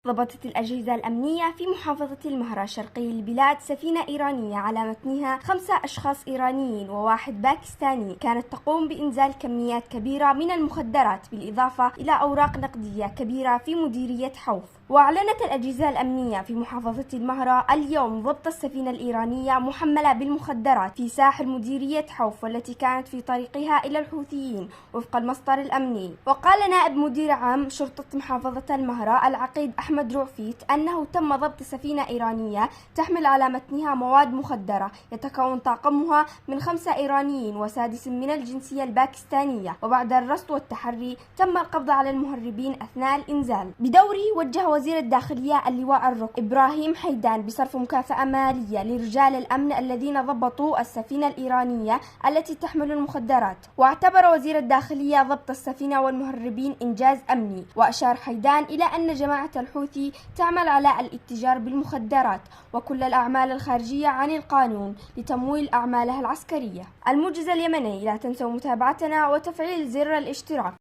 ضبطت الأجهزة الأمنية في محافظة المهرة شرقي البلاد سفينة إيرانية على متنها 5 أشخاص إيرانيين وواحد باكستاني كانت تقوم بإنزال كميات كبيرة من المخدرات بالإضافة إلى أوراق نقدية كبيرة في مديرية حوف. وأعلنت الأجهزة الأمنية في محافظة المهرة اليوم ضبط السفينة الإيرانية محملة بالمخدرات في ساحل مديرية حوف والتي كانت في طريقها إلى الحوثيين وفق المصدر الأمني. وقال نائب مدير عام شرطة محافظة المهرة العقيد أحمد رعفيت أنه تم ضبط سفينة إيرانية تحمل على متنها مواد مخدرة يتكون طاقمها من 5 إيرانيين وسادس من الجنسية الباكستانية. وبعد الرصد والتحري تم القبض على المهربين أثناء الإنزال. بدوره وجه وزير الداخلية اللواء الركن إبراهيم حيدان بصرف مكافأة مالية لرجال الأمن الذين ضبطوا السفينة الإيرانية التي تحمل المخدرات. واعتبر وزير الداخلية ضبط السفينة والمهربين إنجاز أمني. وأشار حيدان إلى أن جماعة الحوثي تعمل على الاتجار بالمخدرات وكل الأعمال الخارجية عن القانون لتمويل أعمالها العسكرية. الموجز اليمني، لا تنسوا متابعتنا وتفعيل زر الاشتراك.